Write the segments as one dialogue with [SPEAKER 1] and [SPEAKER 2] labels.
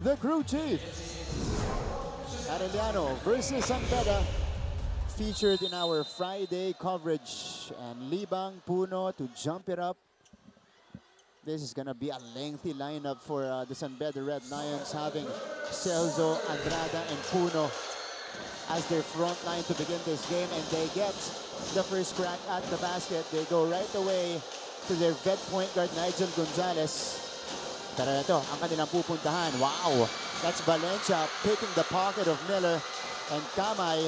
[SPEAKER 1] the crew chief. Arellano versus San Beda, featured in our Friday coverage. And Libang, Puno to jump it up. This is going to be a lengthy lineup for the San Beda Red Lions, having Celso, Andrada, and Puno as their front line to begin this game. And they get the first crack at the basket. They go right away to their vet point guard, Nigel Gonzalez. Pero ito, ang kanilang pupuntahan. Wow! That's Valencia picking the pocket of Miller. And Kamay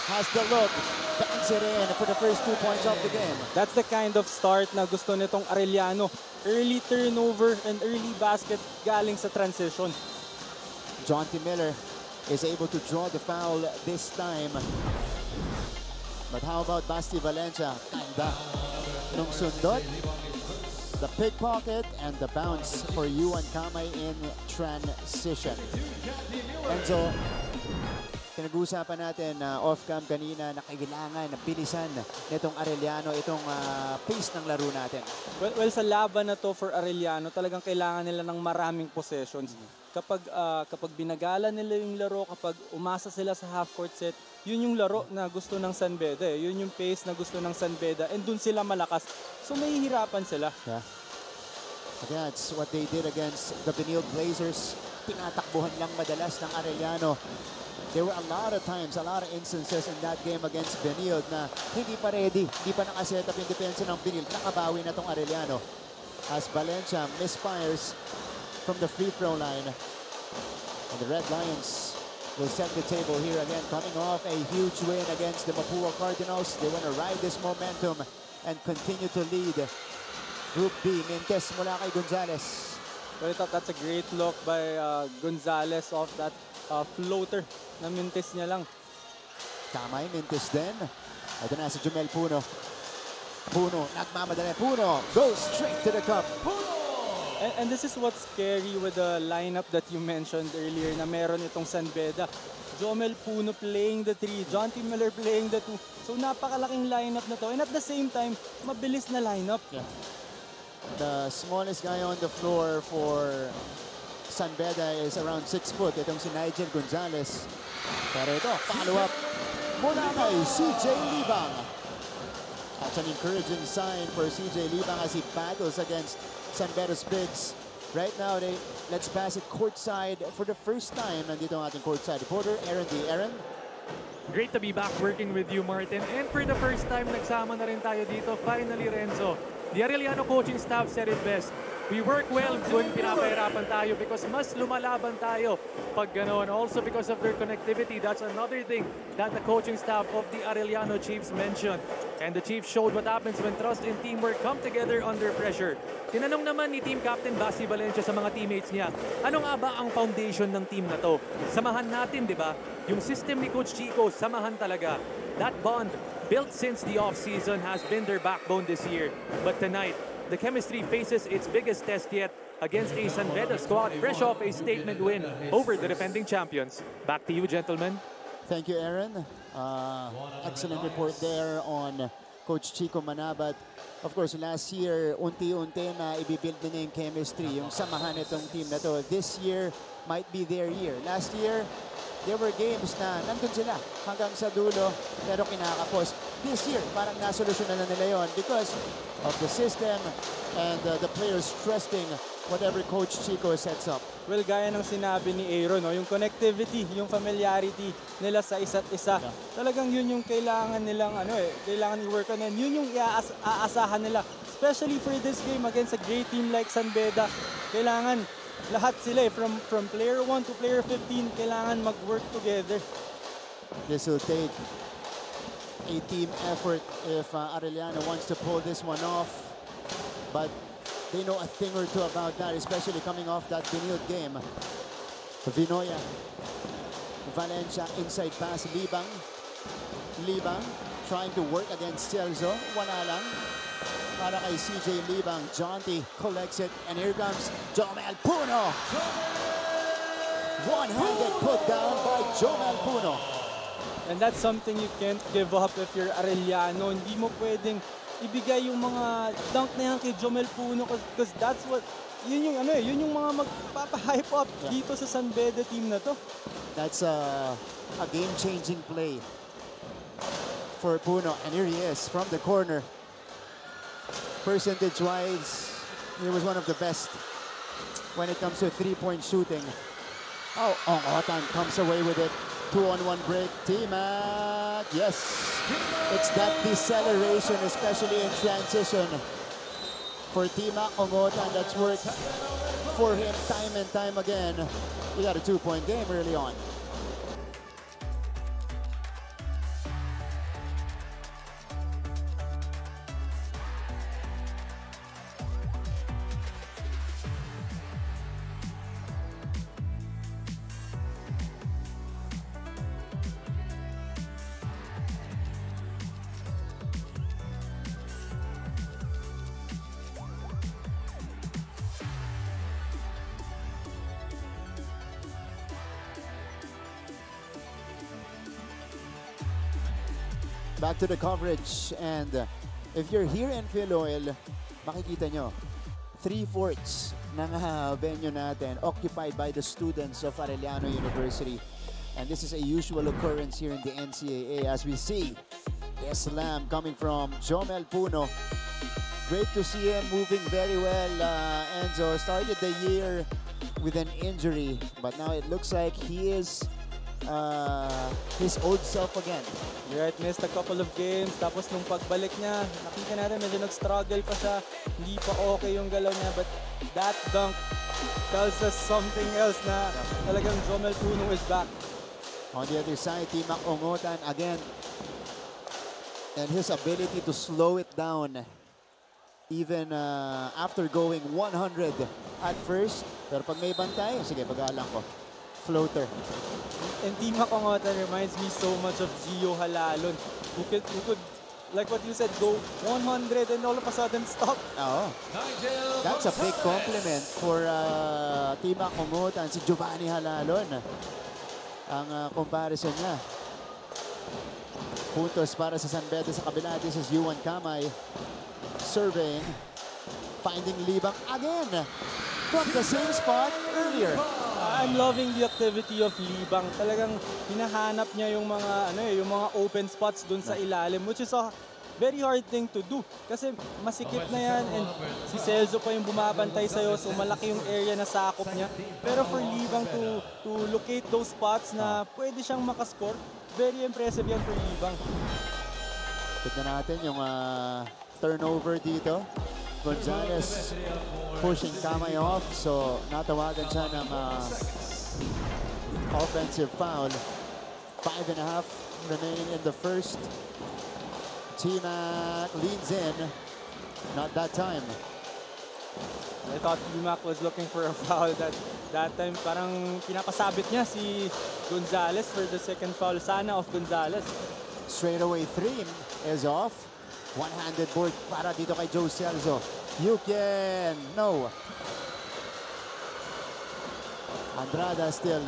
[SPEAKER 1] has the look. Bangs it in for the first 2 points of the game.
[SPEAKER 2] That's the kind of start na gusto nitong Arellano. Early turnover and early basket galing sa transition.
[SPEAKER 1] Jonty Miller is able to draw the foul this time. But how about Basti Valencia? Kanda nung sundot. The pickpocket and the bounce for Yuan Kamay in transition. Enzo, pinag-uusapan natin off-cam kanina na kailangan na bilisan nitong Arellano itong pace ng laro natin.
[SPEAKER 2] Well, sa laban na to for Arellano, talagang kailangan nila ng maraming possessions. Kapag binagala nila yung laro, kapag umasa sila sa half-court set, yun yung laro na gusto ng San Beda. Yun yung pace na gusto ng San Beda. And dun sila malakas. So mahihirapan sila.
[SPEAKER 1] Yeah. That's what they did against the Benilde Blazers. Tinatakbuhan lang madalas ng Arellano. There were a lot of times, a lot of instances in that game against Benilde na hindi pa ready, hindi pa nakaset up yung depensa ng Benilde. Nakabawi na tong Arellano as Valencia misfires from the free throw line. And the Red Lions will set the table here again, coming off a huge win against the Mapua Cardinals. They want to ride this momentum and continue to lead Group B. Mintes mula kay Gonzalez.
[SPEAKER 2] Well, I thought that's a great look by Gonzalez off that floater na mintis niya lang.
[SPEAKER 1] Kamay, mintis din. Ito na si Jomel Puno. Puno, nagmamadali. Puno goes straight to the cup.
[SPEAKER 2] And this is what's scary with the lineup that you mentioned earlier na meron itong San Beda. Jomel Puno playing the 3, Jonty Miller playing the 2. So napakalaking lineup na to. And at the same time, mabilis na lineup.
[SPEAKER 1] Yeah. The smallest guy on the floor for San Beda is around 6 foot. Itong si Nigel Gonzalez. Pero ito, follow-up mula kay CJ Libang. That's an encouraging sign for CJ Libang as he battles against San Beda's bigs. Right now, let's pass it courtside for the first time. Nandito ang ating courtside reporter, Aaron D. Aaron.
[SPEAKER 3] Great to be back working with you, Martin. And for the first time, nagsama na rin tayo dito. Finally, Renzo. The Arellano coaching staff said it best. We work well kung pinapahirapan tayo because mas lumalaban tayo pag gano'n. Also because of their connectivity, that's another thing that the coaching staff of the Arellano Chiefs mentioned. And the Chiefs showed what happens when trust and teamwork come together under pressure. Tinanong naman ni team captain Basti Valencia sa mga teammates niya, ano nga ba ang foundation ng team na to? Samahan natin, di ba? Yung system ni Coach Chico, samahan talaga. That bond, built since the offseason, has been their backbone this year. But tonight, the chemistry faces its biggest test yet against a San Beda squad fresh off a statement win over the defending champions. Back to you, gentlemen.
[SPEAKER 1] Thank you, Aaron. Excellent report there on Coach Chico Manabat. Of course, last year, unti-unti na ibibuild na yung chemistry, yung samahan itong team na to. This year might be their year. Last year, there were games na nandun sila hanggang sa dulo, pero kinakapos. This year, parang nasolusyonan na nila yon because of the system and the players trusting whatever Coach Chico sets up.
[SPEAKER 2] Well, gaya ng sinabi ni Aaron, no, yung connectivity, yung familiarity nila sa isa't isa. Yeah. Talagang yun yung kailangan nilang kailangan i-work on, and yun yung aasahan nila. Especially for this game against a great team like San Beda. Kailangan lahat sila from player 1 to player 15, kailangan mag-work together.
[SPEAKER 1] This will take a team effort if Arellano wants to pull this one off. But they know a thing or two about that, especially coming off that Benilde game. Vinoya. Valencia inside pass. Libang. Libang trying to work against Celso. Wala lang. Para kay CJ Libang. Jonty collects it. And here comes Jomel Puno. One-handed put down by Jomel Puno.
[SPEAKER 2] And that's something you can't give up if you're Arellano. Hindi mo pwedeng ibigay yung mga dunk na yan kay Jomel Puno because that's what yun yung ano yun yung mga magpapa-hype up dito sa San Beda team na to.
[SPEAKER 1] That's a game-changing play for Puno. And here he is from the corner. Percentage-wise, he was one of the best when it comes to three-point shooting. Oh, Otan comes away with it. 2-on-1 break. T-Mac, yes. It's that deceleration, especially in transition. For T-Mac Ongotan, that's worked for him time and time again. He got a 2-point game early on. Back to the coverage, and if you're here in Philoil, makikita nyo, 3/4 ng venue natin occupied by the students of Arellano University. And this is a usual occurrence here in the NCAA as we see a slam coming from Jomel Puno. Great to see him moving very well. Enzo started the year with an injury, but now it looks like he is his old self again.
[SPEAKER 2] Right, missed a couple of games. Tapos nung pagbalik niya, nakita natin medyo nag-struggle pa siya. Hindi pa okay yung galaw niya. But that dunk tells us something else na talagang Jomel Puno is back.
[SPEAKER 1] On the other side, T-Mac Ongotan again. And his ability to slow it down even after going 100 at first. Pero pag may bantay, sige, pag-aalang ko. Floater.
[SPEAKER 2] And T-Mac Ongotan reminds me so much of Gio Halalon, who could, like what you said, go 100 and all of a sudden stop.
[SPEAKER 1] Oh, that's a big compliment for T-Mac Ongotan, si Giovanni Halalon. Ang comparison niya. Puntos para sa San Beda sa kabila. This is Yuan Kamay surveying, finding Libang again from the same spot earlier.
[SPEAKER 2] I'm loving the activity of Libang. Talagang hinahanap niya yung mga yung mga open spots dun sa ilalim, which is a very hard thing to do kasi masikip na yan, and si Celso pa yung bumabantay sa'yo, so malaki yung area na sakop niya. Pero for Libang to locate those spots na pwede siyang makascore, very impressive yan for Libang.
[SPEAKER 1] Tignan natin yung turnover dito. Gonzalez pushing Kamay off, so natawagan siya ng offensive foul. 5.5 remaining in the first. T-Mac leads in. Not that time.
[SPEAKER 2] I thought T-Mac was looking for a foul that time. Parang pinapasabit niya si Gonzalez for the second foul. Sana of Gonzalez.
[SPEAKER 1] Straightaway 3 is off. One-handed board para dito kay Joe Celso. You can. No. Andrada still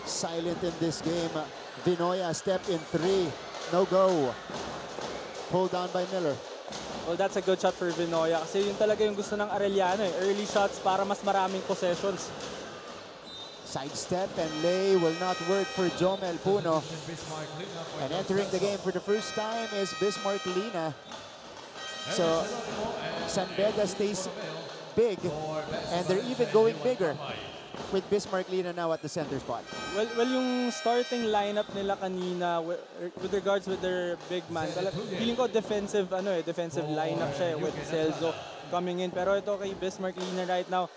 [SPEAKER 1] silent in this game. Vinoya step in 3. No go. Pulled down by Miller.
[SPEAKER 2] Well, that's a good shot for Vinoya kasi yun talaga yung gusto ng Arellano. Early shots para mas maraming possessions.
[SPEAKER 1] Sidestep and lay will not work for Jomel Puno. And entering the game for the first time is Bismarck Lina. So San Beda stays big, and they're even going bigger with Bismarck Lina now at the center spot.
[SPEAKER 2] Well, yung starting lineup nila kanina with regards with their big man, feeling ko defensive lineup siya with Celso coming in. Pero ito kay Bismarck Lina right now,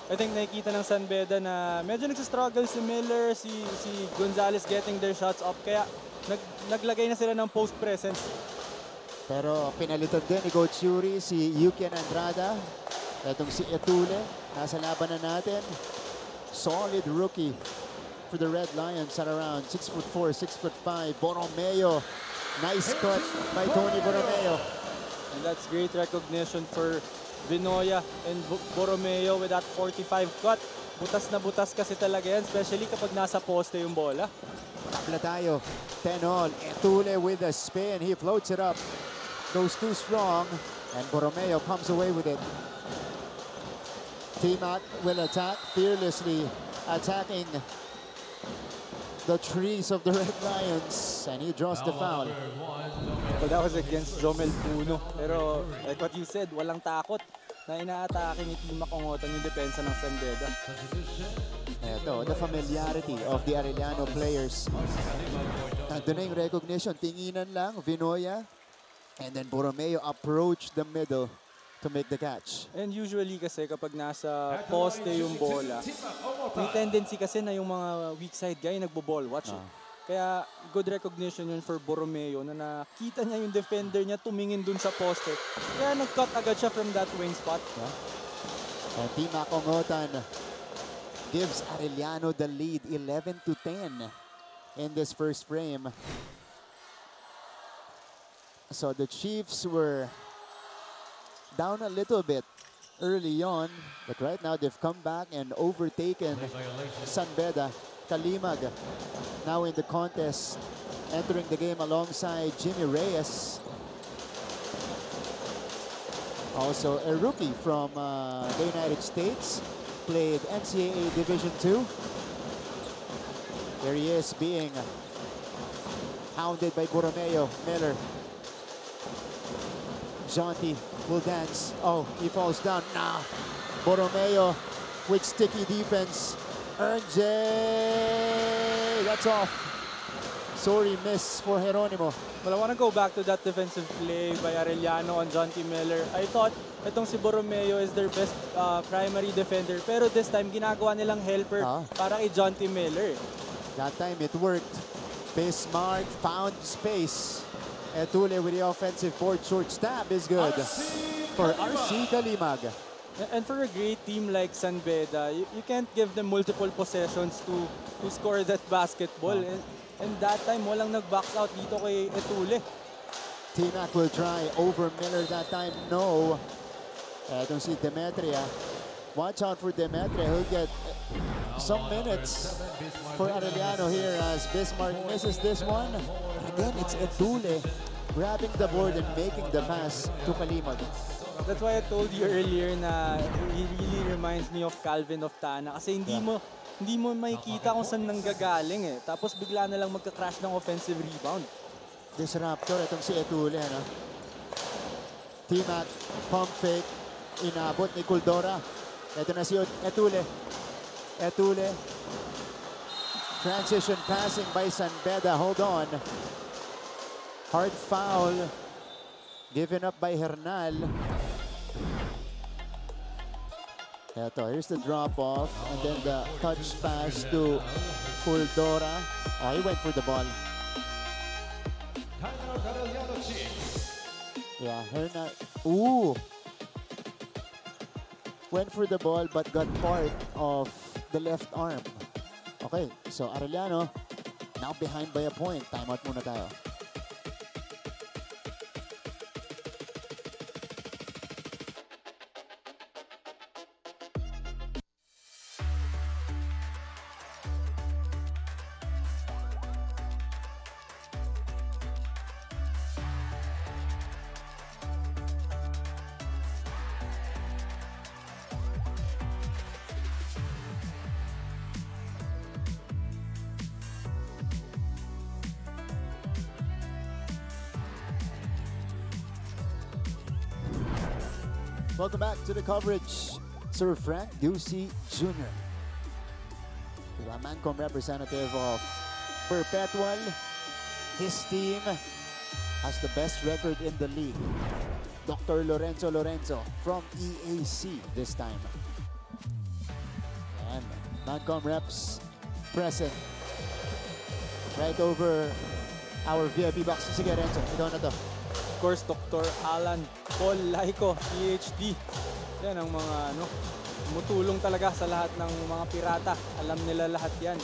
[SPEAKER 2] I think nakikita ng San Beda na medyo nagsistruggle si Miller, si Gonzalez getting their shots up. Kaya naglagay na sila ng post presence.
[SPEAKER 1] Pero pinalitan din ni Coach Yuri si Yukian Andrada. Itong si Etule, nasa labanan natin. Solid rookie for the Red Lions at around 6'4", 6'5". Borromeo, nice cut by Tony Borromeo.
[SPEAKER 2] And that's great recognition for Vinoya and Borromeo with that 45 cut. Butas na butas kasi talaga yan, especially kapag nasa poste yung bola.
[SPEAKER 1] Tabla tayo, 10-all. Etule with a spin, he floats it up. Goes too strong, and Borromeo comes away with it. T-Mac will attack, fearlessly attacking the trees of the Red Lions, and he draws the foul.
[SPEAKER 2] Well, that was against Jomel Puno. Pero like what you said, walang takot na inaatake ni T-Mac Ongotan yung depensa ng San Beda.
[SPEAKER 1] Ito, the familiarity of the Arellano players. Nandun na yung recognition. Tinginan lang, Vinoya. And then Borromeo approached the middle to make the catch.
[SPEAKER 2] And usually kasi kapag nasa poste yung bola, may tendency kasi na yung mga weak side guy nagbo-ball watch. Kaya good recognition yun for Borromeo na nakita niya yung defender niya tumingin dun sa poste. Kaya nag-cut agad siya from that wing spot.
[SPEAKER 1] And T-Mac Ongotan gives Arellano the lead 11-10 in this first frame. So the Chiefs were down a little bit early on, but right now they've come back and overtaken San Beda. Kalimag now in the contest, entering the game alongside Jimmy Reyes. Also a rookie from the United States, played NCAA Division II. There he is being hounded by Borromeo. Miller. Jonty will dance. Oh, he falls down. Nah. Borromeo with sticky defense. RJ, that's off. Sorry, miss for Geronimo.
[SPEAKER 2] Well, I want to go back to that defensive play by Arellano on Jonty Miller. I thought itong si Borromeo is their best primary defender. Pero this time, ginagawa nilang helper para kay Jonty Miller.
[SPEAKER 1] That time it worked. Bismarck found space. Etule with the offensive board. Short stab is good for RC Kalimag.
[SPEAKER 2] And for a great team like San Beda, you can't give them multiple possessions to score that basketball. And that time, walang nag-box out dito kay Etule.
[SPEAKER 1] T-Mac will try over Miller that time. No. Etong si Demetria. Watch out for Demetria. He'll get some minutes for Arellano here as Bismarck misses this one. Again, it's Etule grabbing the board and making the pass to Kalimag.
[SPEAKER 2] That's why I told you earlier na he really reminds me of Calvin Oftana kasi hindi mo makikita kung saan nanggagaling eh. Tapos bigla na lang magka-crash ng offensive rebound.
[SPEAKER 1] Disruptor itong si Etule, no? T-Mac, pump fake, inabot ni Kuldora. Ito na si Etule. Etule. Transition passing by San Beda. Hold on. Hard foul. Given up by Hernal. Ito, here's the drop-off. And then the touch pass to Kuldora. He went for the ball. Yeah, Hernal. Ooh! Went for the ball but got part of the left arm. Okay, so Arellano now behind by a point. Timeout muna tayo. Welcome back to the coverage. Sir Frank Ducey Jr., the Mancom representative of Perpetual. His team has the best record in the league. Dr. Lorenzo from EAC this time. And Mancom reps present right over our VIP box. Sige, Renzo, ikaw na to.
[SPEAKER 2] Of course, Dr. Alan Paul Laico, PhD. Yan ang mga tumutulong talaga sa lahat ng mga pirata. Alam nila lahat yan.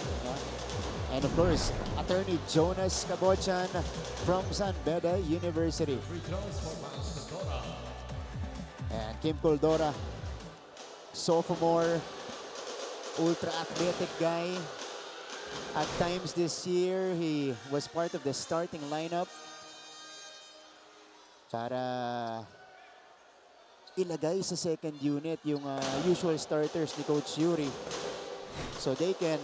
[SPEAKER 1] And of course, Attorney Jonas Cabochan from San Beda University. And Kim Kuldora, sophomore, ultra-athletic guy. At times this year, he was part of the starting lineup para ilagay sa second unit yung usual starters ni Coach Yuri. So they can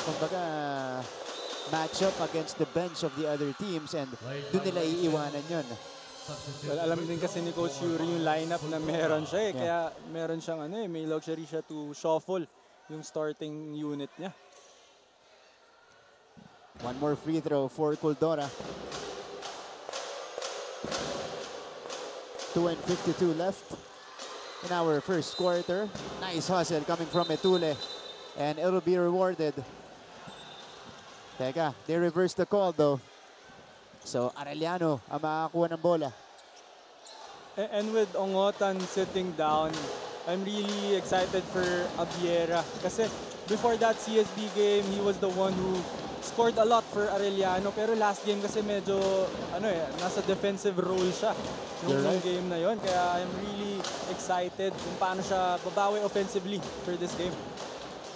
[SPEAKER 1] kumbaga match up against the bench of the other teams and doon nila iiwanan yun.
[SPEAKER 2] Well, alam din kasi ni Coach Yuri yung lineup na meron siya eh. Kaya meron siyang may luxury siya to shuffle yung starting unit niya.
[SPEAKER 1] One more free throw for Kuldora. 2:52 left in our first quarter. Nice hustle coming from Etule. And it'll be rewarded. Teka, they reversed the call though. So Arellano ang makakuha ng bola.
[SPEAKER 2] And with Ongotan sitting down, I'm really excited for Abiera. Kasi before that CSB game, he was the one who scored a lot for Arellano. Pero last game kasi medyo, nasa defensive role siya. Yung game na yon. Kaya I'm really excited kung paano siya babawi offensively for this game.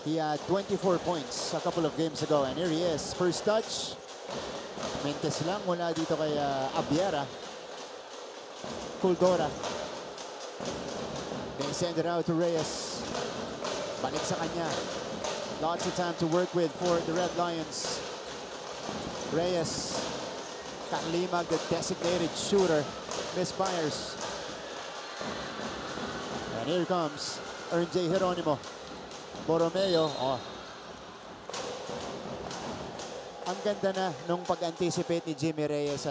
[SPEAKER 1] He had 24 points a couple of games ago. And here he is. First touch. Mentes lang mula dito kay Abiera. Kuldora. They send it out to Reyes. Balik sa kanya. Lots of time to work with for the Red Lions. Reyes. Kalimag, the designated shooter. Misfires. And here comes Ern J. Geronimo. Borromeo. Oh. Ang ganda na nung pag-anticipate ni Jimmy Reyes,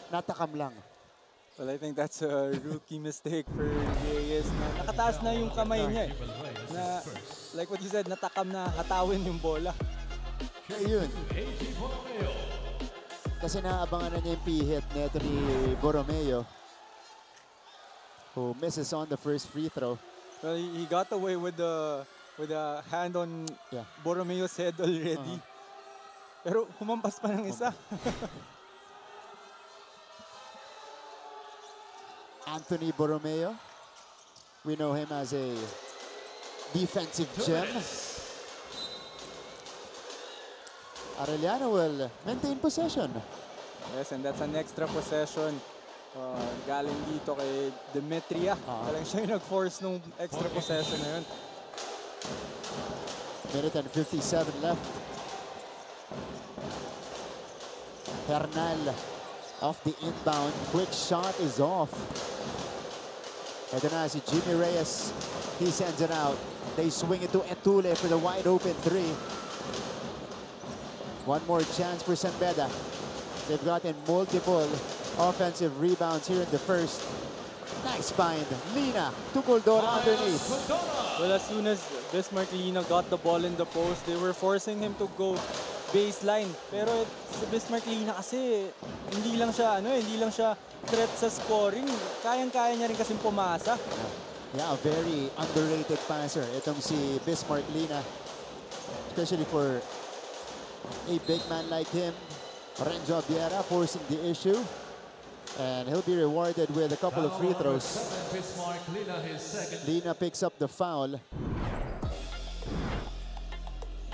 [SPEAKER 1] natakam lang.
[SPEAKER 2] Well, I think that's a rookie mistake for Reyes. Nakataas na yung kamay niya eh. Na, like what you said, natakam na hatawin yung bola.
[SPEAKER 1] Ayun. Kasi naabangan na niya yung pihit neto ni Borromeo, who misses on the first free throw.
[SPEAKER 2] Well, he got away with the hand on Borromeo's head already. Pero humampas pa ng isa.
[SPEAKER 1] Anthony Borromeo. We know him as a defensive gem. Arellano will maintain possession.
[SPEAKER 2] Yes, and that's an extra possession. Galing dito kay Demetria. Galing siya yung nag-force nung extra possession na yun.
[SPEAKER 1] Minute and 57 left. Hernal off the inbound. Quick shot is off. Ito na si Jimmy Reyes. He sends it out. They swing it to Etule for the wide open three. One more chance for San Beda. They've gotten multiple offensive rebounds here in the first. Nice find. Lina to Kuldora underneath.
[SPEAKER 2] Well, as soon as Bismarck Lina got the ball in the post, they were forcing him to go baseline. Pero si Bismarck Lina kasi hindi lang siya threat sa scoring. Kayang-kaya niya rin kasing pumasa.
[SPEAKER 1] Yeah, a very underrated passer itong si Bismarck Lina. Especially for a big man like him. Renzo Abiera forcing the issue. And he'll be rewarded with a couple of free throws. Lina picks up the foul.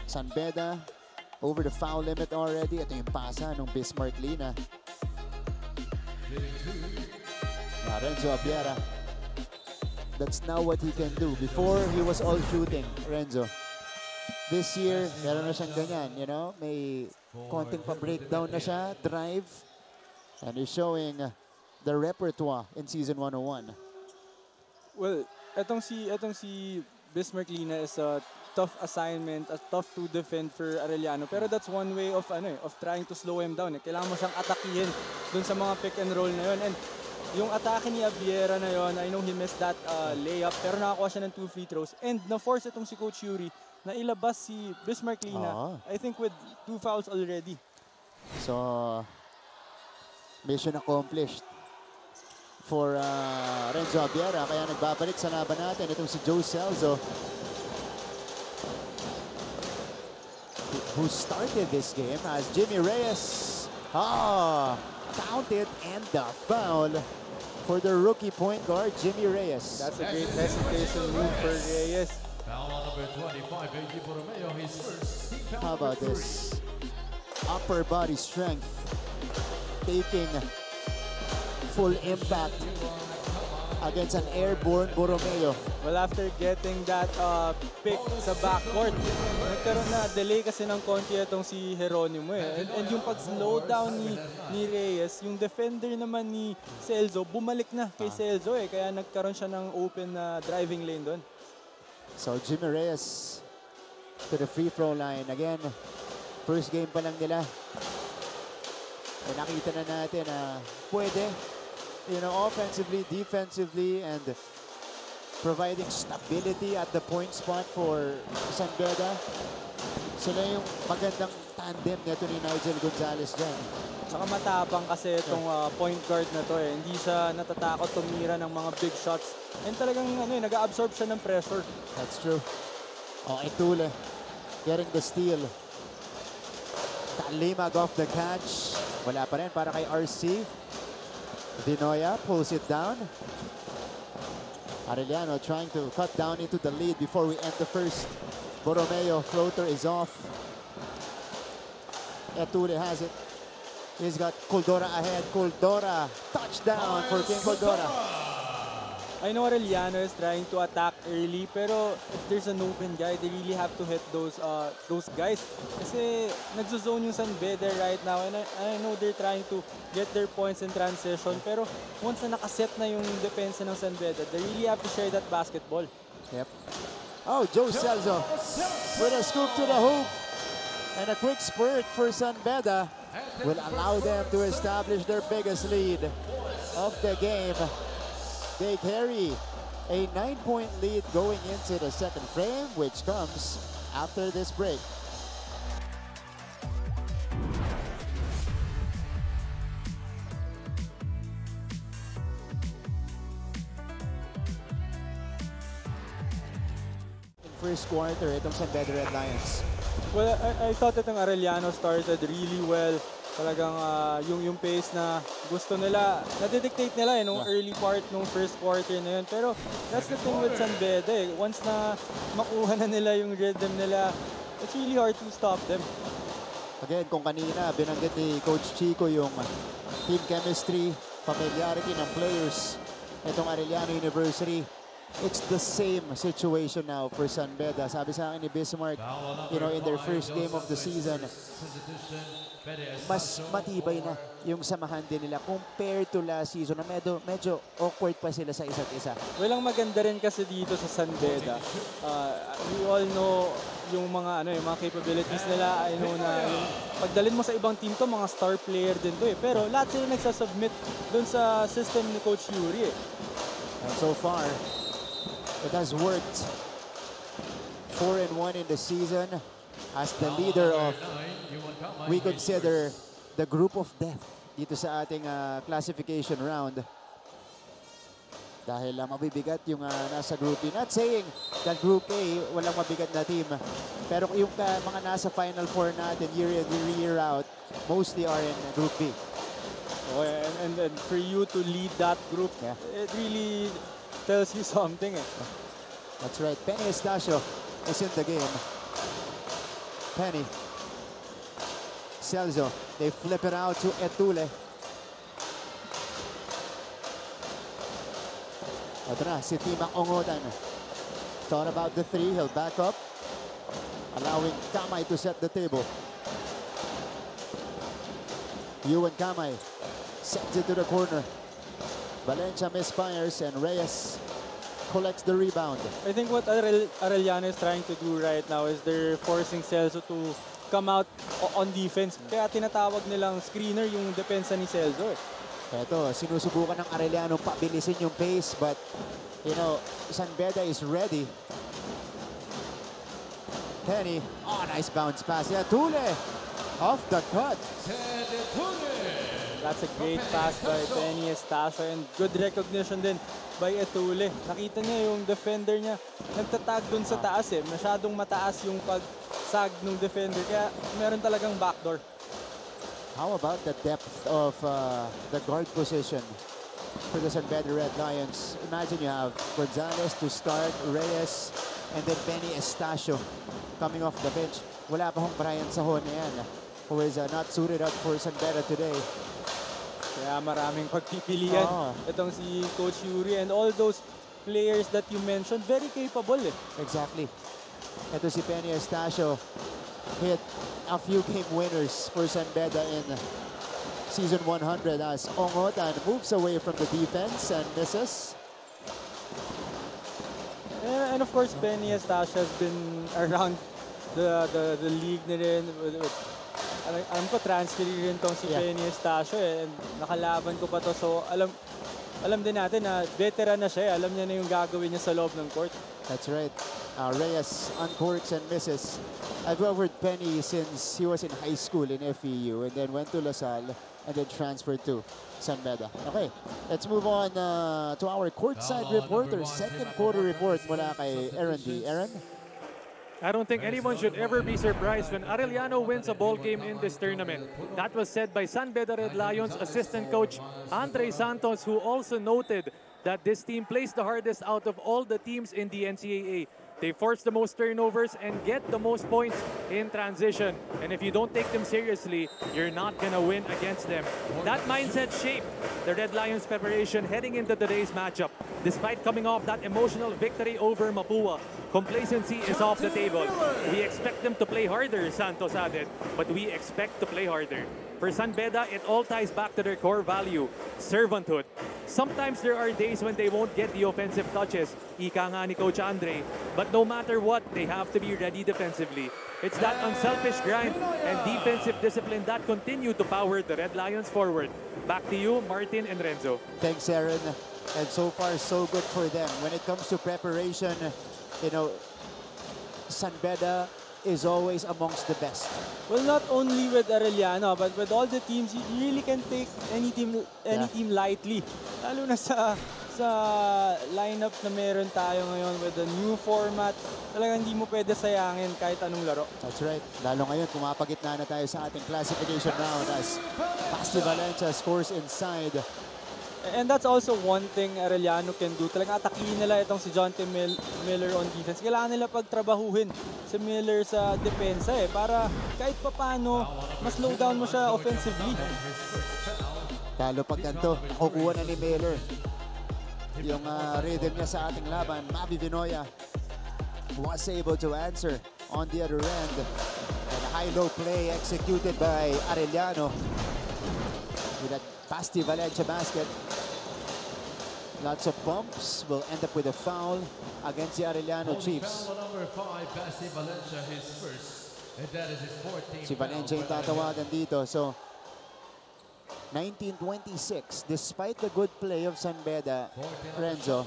[SPEAKER 1] San Beda over the foul limit already. Ito yung pasa ng Bismarck Lina. Renzo Abiera. That's now what he can do. Before, he was all shooting, Renzo. This year, meron na siyang ganyan, may konting pa-breakdown na siya, drive. And he's showing the repertoire in season 101.
[SPEAKER 2] Well, etong si Bismarck Lina is a tough assignment, tough to defend for Arellano. Pero that's one way of trying to slow him down. Kailangan mo siyang atakihin dun sa mga pick and roll na yun. And yung atake ni Abiera na yun, I know he missed that layup, pero nakakuha siya ng 2 free throws. And na-force itong si Coach Yuri na ilabas si Bismarck Lina, I think with 2 fouls already.
[SPEAKER 1] So, mission accomplished for Renzo Abiera. Kaya nagbabalik sa laban natin itong si Joe Celso, who started this game as Jimmy Reyes. Counted and the foul for the rookie point guard, Jimmy Reyes.
[SPEAKER 2] That's a great hesitation move for Reyes.
[SPEAKER 4] Foul on number 25, AJ Borromeo, his first.
[SPEAKER 1] How about this? Upper body strength, taking full impact against an airborne Borromeo.
[SPEAKER 2] Well, after getting that pick sa backcourt, nagkaroon na delay kasi ng konti itong si Geronimo eh. And yung pag-slow down ni Reyes, yung defender naman ni Celso, bumalik na kay Celso eh. Kaya nagkaroon siya ng open na driving lane doon.
[SPEAKER 1] So Jimmy Reyes to the free throw line. Again, first game pa lang nila. E nakita na natin na pwede, you know, offensively, defensively, and providing stability at the point spot for San Beda. Sila yung magandang tandem nito ni Nigel Gonzalez dyan.
[SPEAKER 2] Saka matapang kasi itong point guard na to eh. Hindi siya natatakot tumira ng mga big shots. And talagang nag-absorb siya ng pressure.
[SPEAKER 1] That's true. Oh, Itule getting the steal. Talimag off the catch. Wala pa rin para kay RC. Dinoya pulls it down. Arellano trying to cut down into the lead before we end the first. Borromeo floater is off. Itule has it. He's got Coldora ahead. Coldora, touchdown for King Coldora.
[SPEAKER 2] I know Arellano is trying to attack early, pero if there's an open guy, they really have to hit those guys. Kasi nagzo-zone yung San Beda right now, and I know they're trying to get their points in transition, pero once na nakaset na yung depensa ng San Beda, they really have to share that basketball.
[SPEAKER 1] Yep. Oh, Joe Celso with a scoop to the hoop, and a quick spurt for San Beda will allow them to establish their biggest lead of the game. They carry a 9-point lead going into the second frame, which comes after this break. In first quarter, itong San Beda Red Lions.
[SPEAKER 2] Well, I thought itong Arellano started really well. Talagang yung pace na gusto nila, nadidictate nila nung early part nung first quarter na yun. Pero that's the thing with San Beda eh. Once na makuha na nila yung rhythm nila, it's really hard to stop them.
[SPEAKER 1] Again, kung kanina binanggit ni Coach Chico yung team chemistry, familiarity ng players, itong Arellano University, it's the same situation now for San Beda. Sabi sa akin ni Bismarck, you know, in their first game of the season, mas matibay na yung samahan din nila compared to last season na medyo awkward pa sila sa isa't isa.
[SPEAKER 2] Well, ang maganda rin kasi dito sa San Beda, we all know yung mga yung mga capabilities nila. I know na yung pagdalin mo sa ibang team to, mga star player din to eh. Pero lahat sila nagsasubmit dun sa system ni Coach Yuri eh.
[SPEAKER 1] And so far, it has worked. 4-1 in the season as the leader of, we consider, the group of death dito sa ating classification round. Dahil mabibigat yung nasa Group B. Not saying that Group A walang mabigat na team. Pero yung mga nasa Final Four natin year in, year out, mostly are in Group B.
[SPEAKER 2] Oh, and for you to lead that group, it really tells you something eh.
[SPEAKER 1] That's right. Penny Estacio is in the game. Penny. Celso. They flip it out to Itule. Ito na, si Timang Ongotan. Thought about the three. He'll back up. Allowing Kamay to set the table. Ewan Kamay sends it to the corner. Valencia misfires and Reyes collects the rebound.
[SPEAKER 2] I think what Arellano is trying to do right now is they're forcing Celso to come out on defense. Kaya tinatawag nilang screener yung depensa ni Celso eh.
[SPEAKER 1] Ito, sinusubukan ng Arellano pabilisin yung pace, but you know, San Beda is ready. Penny, oh, nice bounce pass. Itule off the cut.
[SPEAKER 2] That's a great pass by Penny Estacio and good recognition din by Itule. Nakita niya yung defender niya nagtatag dun sa taas eh. Masyadong mataas yung pagsag ng defender kaya meron talagang backdoor.
[SPEAKER 1] How about the depth of the guard position for the San Beda Red Lions? Imagine you have Gonzalez to start, Reyes, and then Penny Estacio coming off the bench. Wala pa hong Brian Sahon yan, who is not suited up for San Beda today.
[SPEAKER 2] Kaya maraming pagpipilian. Itong si Coach Yuri and all those players that you mentioned, very capable eh.
[SPEAKER 1] Exactly. Ito si Penny Estacio hit a few game winners for San Beda in season 100 as Ongotan moves away from the defense and misses.
[SPEAKER 2] And of course, Penny Estacio has been around the league na rin. Alam ko, transfer rin tong si Penny Estacio eh. And nakalaban ko pa to. So, alam din natin na veteran na siya. Alam niya na yung gagawin niya sa loob ng court.
[SPEAKER 1] That's right. Reyes uncorks and misses. I've covered Penny since he was in high school in FEU and then went to LaSalle and then transferred to San Beda. Okay, let's move on to our courtside reporter. Second quarter report mula kay Aaron D. Aaron?
[SPEAKER 3] I don't think anyone should ever be surprised when Arellano wins a ball game in this tournament. That was said by San Beda Red Lions assistant coach Andre Santos, who also noted that this team plays the hardest out of all the teams in the NCAA. They force the most turnovers and get the most points in transition. And if you don't take them seriously, you're not going to win against them. That mindset shaped the Red Lions preparation heading into today's matchup. Despite coming off that emotional victory over Mapua, complacency is off the table. We expect them to play harder, Santos added, but we expect to play harder. For San Beda, it all ties back to their core value, servanthood. Sometimes there are days when they won't get the offensive touches, ika nga ni Coach Andre, but no matter what, they have to be ready defensively. It's that unselfish grind and defensive discipline that continue to power the Red Lions forward. Back to you, Martin and Renzo.
[SPEAKER 1] Thanks, Aaron. And so far, so good for them. When it comes to preparation, you know, San Beda is always amongst the best.
[SPEAKER 2] Well, not only with Arellano, but with all the teams, you really can take any team lightly. Lalo na sa lineup na meron tayo ngayon with the new format, talagang hindi mo pwede sayangin kahit anong laro.
[SPEAKER 1] That's right. Lalo ngayon, pumapagitna na tayo sa ating classification round as Basti Valencia scores inside.
[SPEAKER 2] And that's also one thing Arellano can do. Talagang atakihin nila itong si Jonte Miller on defense. Kailangan nila pagtrabahuhin si Miller sa depensa eh. Para kahit papano, mas slow down mo siya offensively.
[SPEAKER 1] Lalo pag ganito, nakukuha na ni Miller yung rhythm niya sa ating laban. Mavi Vinoya was able to answer on the other end. And a high-low play executed by Arellano with that Basti Valencia basket. Lots of bumps will end up with a foul against the Arellano Chiefs.
[SPEAKER 4] Foul number 5, Basti Valencia, his first, and that is his 14th.
[SPEAKER 1] Si Valencia yung tatawagan dito. So, 19-26, despite the good play of San Beda, Renzo,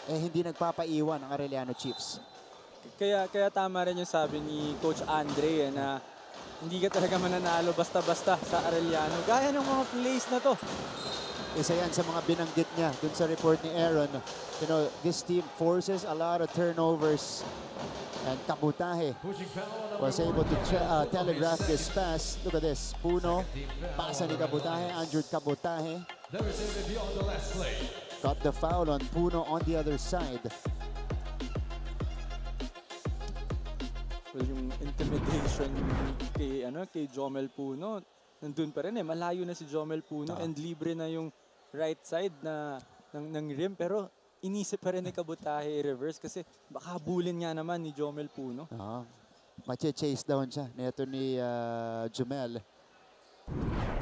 [SPEAKER 1] hindi nagpapaiwan ang Arellano Chiefs.
[SPEAKER 2] Kaya tama rin yung sabi ni Coach Andre na hindi ka talaga mananalo basta-basta sa Arellano. Gaya ng mga plays na to.
[SPEAKER 1] Isa yan sa mga binanggit niya dun sa report ni Aaron. You know, this team forces a lot of turnovers. And Kabutahe was able to telegraph this pass. Look at this. Puno, pasa ni Kabutahe, Andrew Kabutahe.
[SPEAKER 4] There is a review on the last play.
[SPEAKER 1] Got the foul on Puno on the other side.
[SPEAKER 2] Well, yung intimidation kay Jomel Puno, nandun pa rin eh. Malayo na si Jomel Puno and libre na yung right side ng rim. Pero inisip pa rin ni Kabutahe i-reverse kasi baka bulin nga naman ni Jomel Puno.
[SPEAKER 1] Mache-chase down siya nito ni Jomel.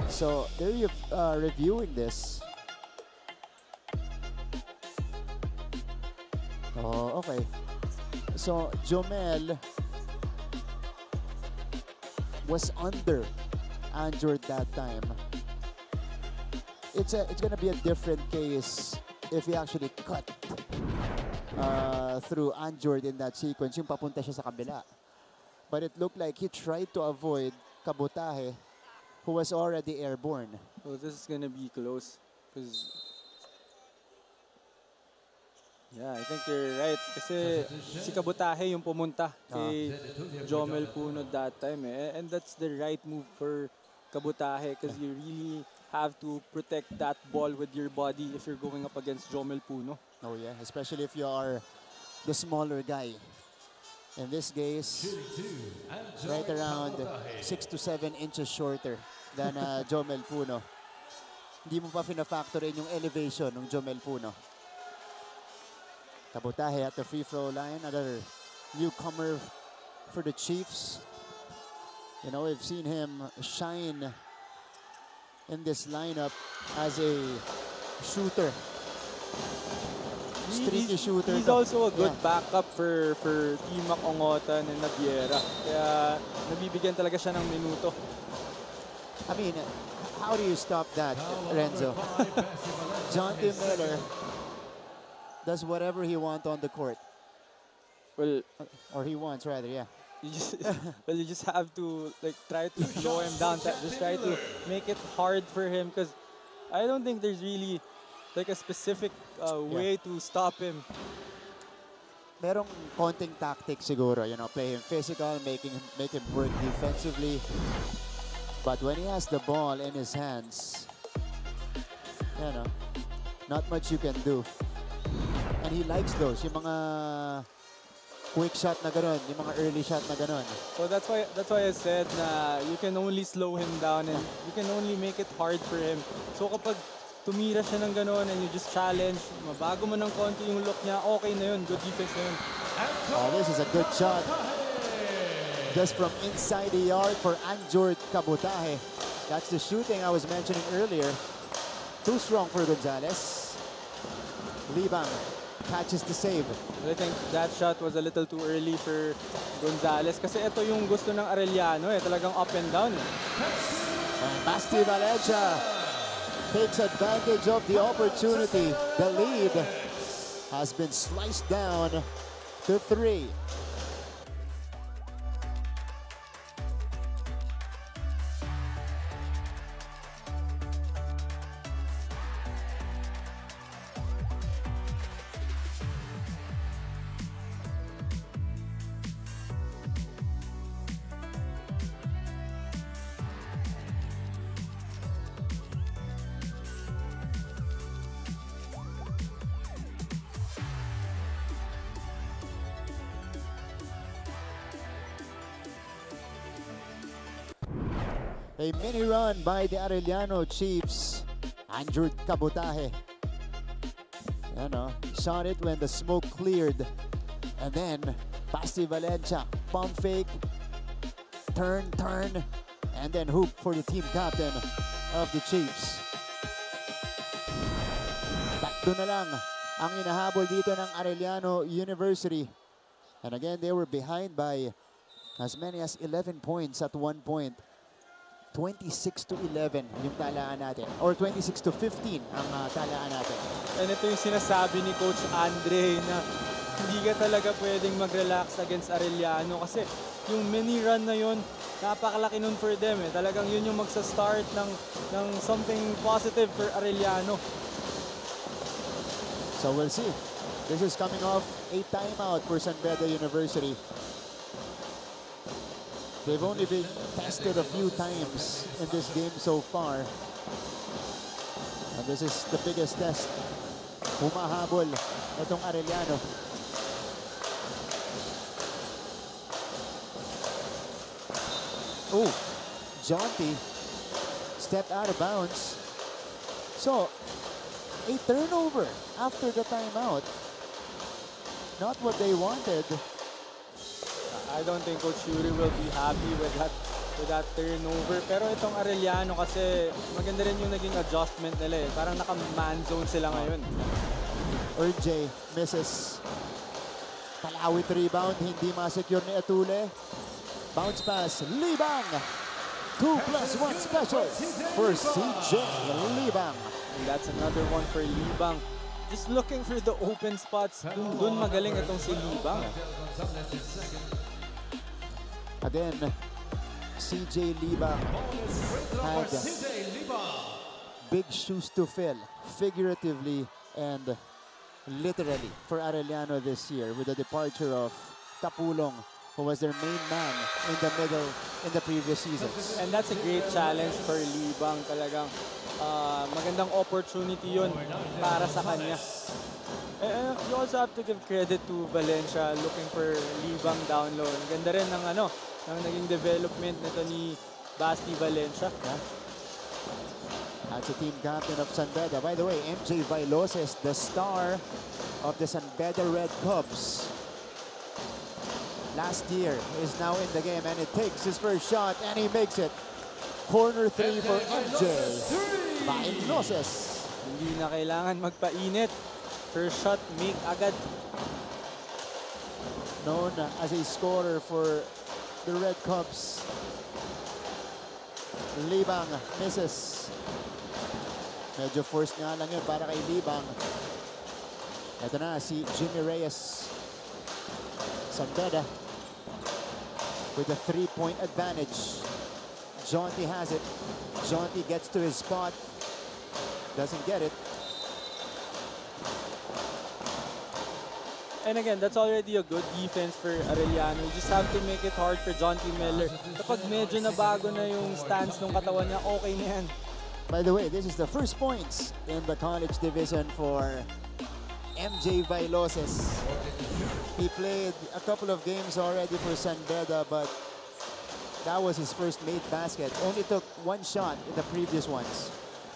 [SPEAKER 1] So, they're reviewing this. Oh, okay. So, Jomel was under Andrew that time. It's gonna be a different case if he actually cut through Andrew in that sequence. Yung papunta siya sa kabila. But it looked like he tried to avoid Kabutahe, who was already airborne.
[SPEAKER 2] Oh, this is gonna be close. Because yeah, I think you're right. Kasi si Kabutahe yung pumunta kay Jomel Puno that time eh. And that's the right move for Kabutahe because you really have to protect that ball with your body if you're going up against Jomel Puno.
[SPEAKER 1] Oh yeah, especially if you are the smaller guy. In this case, right around 6 to 7 inches shorter than Jomel Puno. hindi mo pa fina-factor in yung elevation ng Jomel Puno. Kabutahe at the free throw line, another newcomer for the Chiefs. You know, we've seen him shine in this lineup as a shooter. Streaky shooter.
[SPEAKER 2] He's also a good backup for Team Ongotan and Naviera. Kaya nabibigyan talaga siya ng minuto.
[SPEAKER 1] I mean, how do you stop that, Renzo? Jonty Miller does whatever he wants on the court.
[SPEAKER 2] Well,
[SPEAKER 1] Or he wants, rather, yeah.
[SPEAKER 2] you just have to like try to slow him down. Just try to make it hard for him because I don't think there's really like a specific way to stop him.
[SPEAKER 1] Merong konting tactic siguro, you know, play him physical, make him work defensively. But when he has the ball in his hands, you know, not much you can do. And he likes those, yung mga quick shot na gano'n, yung mga early shot na gano'n.
[SPEAKER 2] So that's why I said na you can only slow him down and you can only make it hard for him. So kapag tumira siya ng gano'n and you just challenge, mabago mo ng konti yung look niya, okay na yun, good defense na yun.
[SPEAKER 1] Oh, this is a good shot. Just from inside the yard for Anjord Kabutahe. That's the shooting I was mentioning earlier. Too strong for Gonzalez. Libang catches the save.
[SPEAKER 2] I think that shot was a little too early for Gonzalez kasi ito yung gusto ng Arellano talagang up and down.
[SPEAKER 1] And Basti Valencia takes advantage of the opportunity. The lead has been sliced down to 3. A mini run by the Arellano Chiefs. Anjord Kabutahe. You know, shot it when the smoke cleared. And then Basti Valencia, pump fake, turn, and then hoop for the team captain of the Chiefs. Takdo na lang ang inahabol dito ng Arellano University. And again, they were behind by as many as 11 points at one point. 26-11 yung talaan natin. Or 26-15 ang talaan natin.
[SPEAKER 2] And ito yung sinasabi ni Coach Andre na hindi ka talaga pwedeng mag-relax against Arellano kasi yung mini run na yun, napakalaki nun for them. Talagang yun yung magsa-start ng something positive for Arellano.
[SPEAKER 1] So we'll see. This is coming off a timeout for San Beda University. They've only been tested a few times in this game so far. And this is the biggest test. Humahabol itong Arellano. Oh, Jonty stepped out of bounds. So, a turnover after the timeout. Not what they wanted.
[SPEAKER 2] I don't think Coach Yuri will be happy with that turnover. Pero itong Arellano kasi maganda rin yung naging adjustment nila Parang naka-man zone sila ngayon.
[SPEAKER 1] RJ misses. Palawit rebound, hindi ma-secure ni Atule. Bounce pass, Libang. 2+1 special for CJ Libang.
[SPEAKER 2] And that's another one for Libang. Just looking for the open spots. Dun magaling itong si Libang.
[SPEAKER 1] Again, CJ Libang had big shoes to fill, figuratively and literally, for Arellano this year with the departure of Tapulong, who was their main man in the middle in the previous seasons.
[SPEAKER 2] And that's a great challenge for Libang. Talagang magandang opportunity yun para sa kanya. You also have to give credit to Valencia looking for Libang down low. Ganda rin ng ng naging development nito ni Basti Valencia.
[SPEAKER 1] That's the team captain of San Beda. By the way, MJ Vailoses, the star of the San Beda Red Cubs. Last year is now in the game and it takes his first shot and he makes it. Corner 3 for MJ Vailoses.
[SPEAKER 2] Hindi na kailangan magpainit. First shot, make agad.
[SPEAKER 1] Known as a scorer for the Red Cubs. Libang misses. Medyo forced nga lang yun para kay Libang. Ito na si Jimmy Reyes. San Beda with a 3-point advantage. Jonty has it. Jonty gets to his spot. Doesn't get it.
[SPEAKER 2] And again, that's already a good defense for Arellano. You just have to make it hard for Jonty Miller. Kapag medyo nabago na yung stance ng katawan niya, okay na yan.
[SPEAKER 1] By the way, this is the first points in the college division for MJ Vailoses. He played a couple of games already for San Beda, but that was his first made basket. Only took one shot in the previous ones.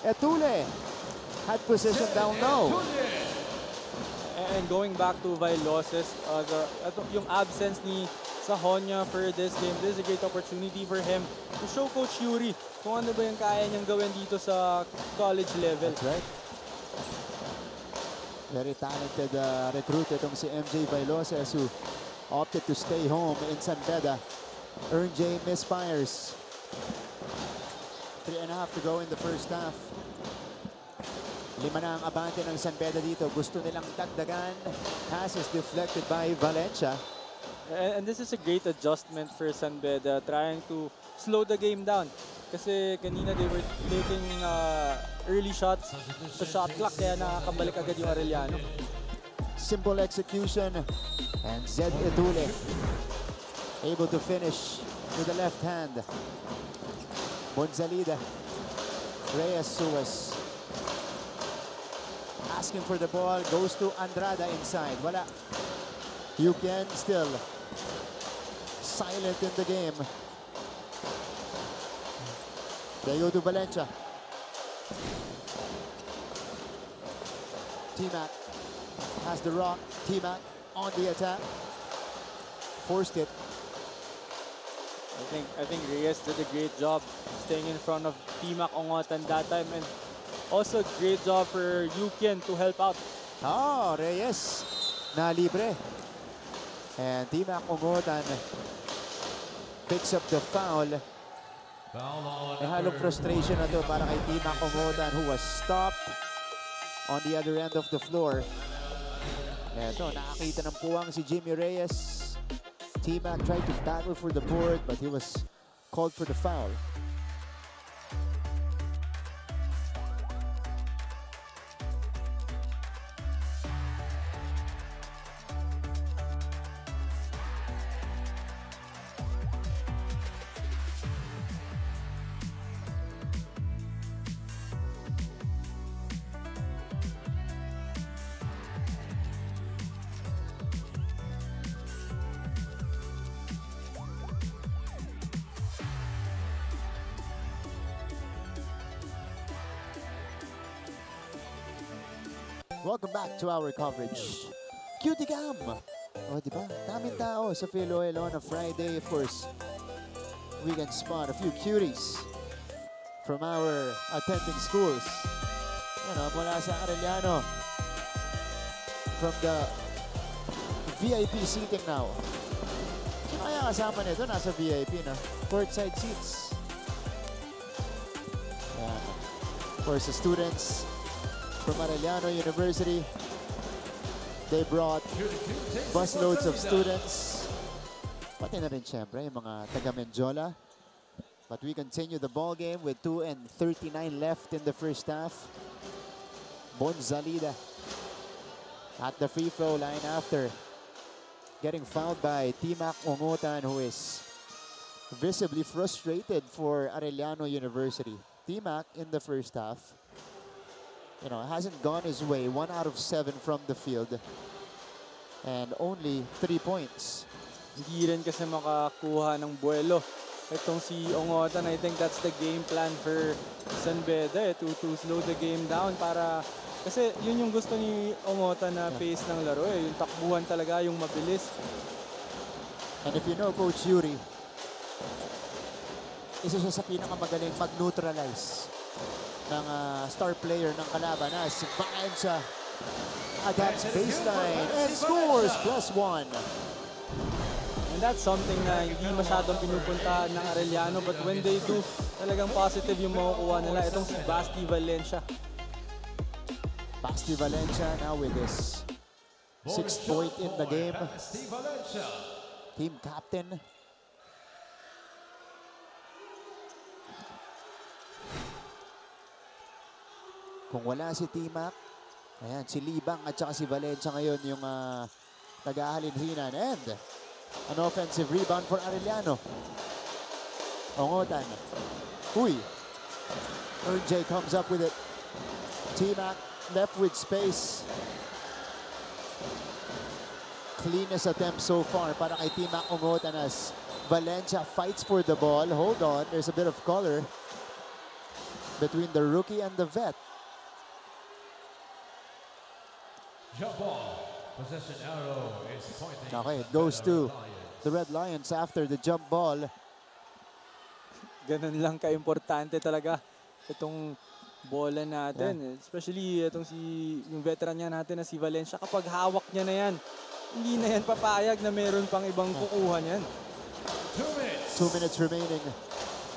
[SPEAKER 1] Etule had position down low.
[SPEAKER 2] And going back to Vailoses, yung absence ni Sahonia for this game, this is a great opportunity for him to show Coach Yuri kung ano ba yung kaya niyang gawin dito sa college level.
[SPEAKER 1] That's right. Very talented recruit itong si MJ Vailoses who opted to stay home in San Beda. Ern J misfires. 3.5 to go in the first half. 5 na ang abante ng San Beda dito. Gusto nilang dagdagan. Pass is deflected by Valencia.
[SPEAKER 2] And this is a great adjustment for San Beda, trying to slow the game down. Kasi kanina they were taking early shots sa shot clock, kaya nakakabalik agad yung Arellano.
[SPEAKER 1] Simple execution. And Zed Etule able to finish with the left hand. Bonzalida. Reyes Suez asking for the ball, goes to Andrada inside. Wala. You can still silent in the game. They go to Valencia. T-Mac has the rock. T-Mac on the attack. Forced it.
[SPEAKER 2] I think Reyes did a great job staying in front of T-Mac Ongotan that time, and also great job for Yukian to help out.
[SPEAKER 1] Oh, Reyes na libre. And T-Mac Ongotan picks up the foul. Halong frustration na to para kay T-Mac Ongotan who was stopped on the other end of the floor. Eto, nakakita ng puwang si Jimmy Reyes. T-Mac tried to battle for the board but he was called for the foul. Welcome back to our coverage. Cutie Cam! O, di ba? Daming tao sa Philoel on a Friday. Of course, we can spot a few cuties from our attending schools. Ano, mula sa Arellano. From the VIP seating now. Sino kaya kasama nito? Nasa VIP na. Courtside seats. Ayan. Of course, the students from Arellano University. They brought busloads of students. Pati na rin siyempre yung mga taga Menjola. But we continue the ball game with 2:39 left in the first half. Bonzalida at the free throw line after getting fouled by T-Mac Ongotan, who is visibly frustrated for Arellano University. T-Mac in the first half, you know, hasn't gone his way. 1 out of 7 from the field. And only 3 points.
[SPEAKER 2] Hindi rin kasi makakuha ng buwelo itong si Ongotan. I think that's the game plan for San Beda, to slow the game down para kasi yun yung gusto ni Ongotan na pace ng laro yung takbuhan talaga, yung mabilis.
[SPEAKER 1] And if you know Coach Yuri, isa siya sa pinakamagaling mag-neutralize ng star player ng kalaban na si Valencia. Against baseline and scores +1.
[SPEAKER 2] And that's something na hindi masyadong pinupuntahan ng Arellano, but when they do, talagang positive yung makukuha nila. Itong si Basti Valencia.
[SPEAKER 1] Basti Valencia now with his 6th point in the game. Team captain. Kung wala si T-Mac, ayan, si Libang at saka si Valencia ngayon yung nag-aalinhinan. And an offensive rebound for Arellano. Ongotan. Uy. RJ comes up with it. T-Mac left with space. Cleanest attempt so far para kay T-Mac Ongotan as Valencia fights for the ball. Hold on, there's a bit of color between the rookie and the vet.
[SPEAKER 4] Jump ball. Possession arrow is pointing.
[SPEAKER 1] Okay, it goes to the Red Lions after the jump ball.
[SPEAKER 2] Ganun lang ka-importante talaga itong bola natin. Especially itong yung veteran niya natin na si Valencia. Kapag hawak niya na yan, hindi na yan papayag na meron pang ibang kukuha niyan.
[SPEAKER 4] 2 minutes.
[SPEAKER 1] 2 minutes remaining.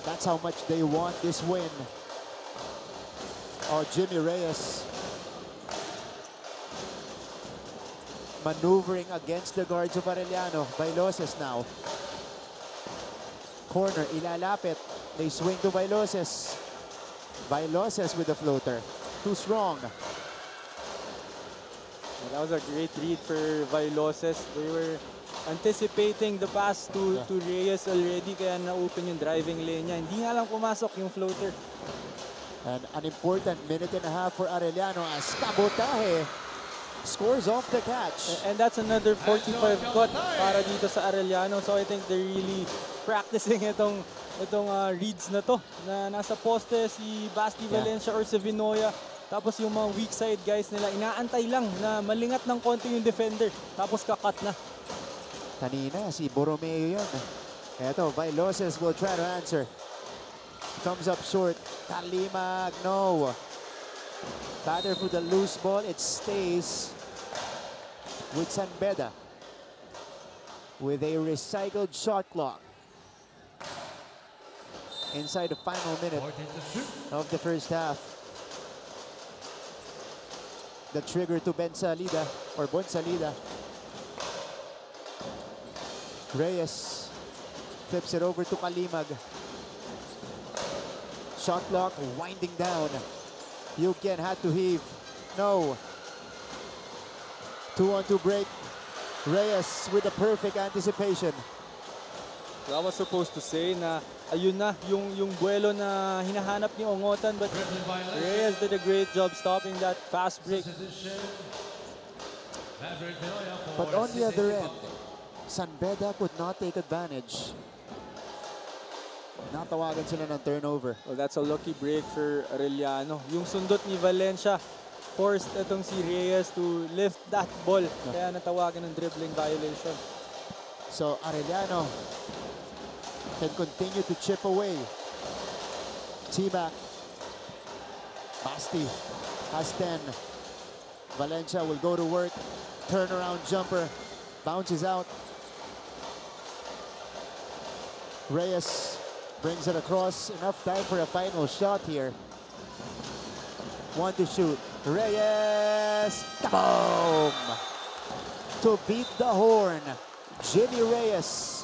[SPEAKER 1] That's how much they want this win. Oh, Jimmy Reyes maneuvering against the guards of Arellano. Bailoses now. Corner, ilalapit. They swing to Bailoses. Bailoses with the floater. Too strong.
[SPEAKER 2] Well, that was a great read for Bailoses. They were anticipating the pass to Reyes already, kaya na-open yung driving lane niya. Hindi nga lang pumasok yung floater.
[SPEAKER 1] And an important minute and a half for Arellano as Cabotaje scores off the catch.
[SPEAKER 2] And that's another 45 cut para dito sa Arellano. So I think they're really practicing itong reads na to. Na nasa poste si Basti Valencia or si Vinoya. Tapos yung mga weak side guys nila, inaantay lang na malingat ng konti yung defender. Tapos kakat na.
[SPEAKER 1] Kanina si Borromeo yun. Eto, Bailoses will try to answer. Comes up short. Kalimag, no. Batter for the loose ball. It stays with San Beda with a recycled shot clock inside the final minute of the first half. The trigger to Bonsalida. Reyes flips it over to Kalimag. Shot clock winding down. Yukian had to heave. No. 2-on-2 break. Reyes with a perfect anticipation.
[SPEAKER 2] I was supposed to say na ayun na yung buwelo na hinahanap ni Ongotan, but Reyes did a great job stopping that fast break.
[SPEAKER 1] But on the other end, San Beda could not take advantage. Natawagan sila ng turnover.
[SPEAKER 2] Well, that's a lucky break for Arellano. Yung sundot ni Valencia forced itong si Reyes to lift that ball. Kaya natawagan ng dribbling violation.
[SPEAKER 1] So Arellano can continue to chip away. T-Mac. Basti has 10. Valencia will go to work. Turnaround jumper. Bounces out. Reyes brings it across. Enough time for a final shot here. 1 to shoot. Reyes. Boom! To beat the horn. Jimmy Reyes.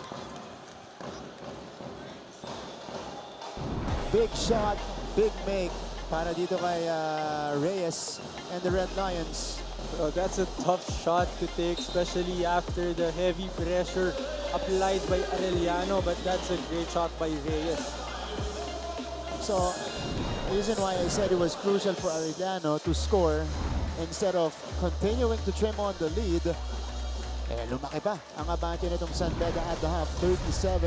[SPEAKER 1] Big shot, big make para dito kay Reyes and the Red Lions.
[SPEAKER 2] So that's a tough shot to take, especially after the heavy pressure applied by Arellano, but that's a great shot by Reyes.
[SPEAKER 1] So, the reason why I said it was crucial for Arellano to score instead of continuing to trim on the lead, lumaki pa ang abante nitong San Beda at the half, 37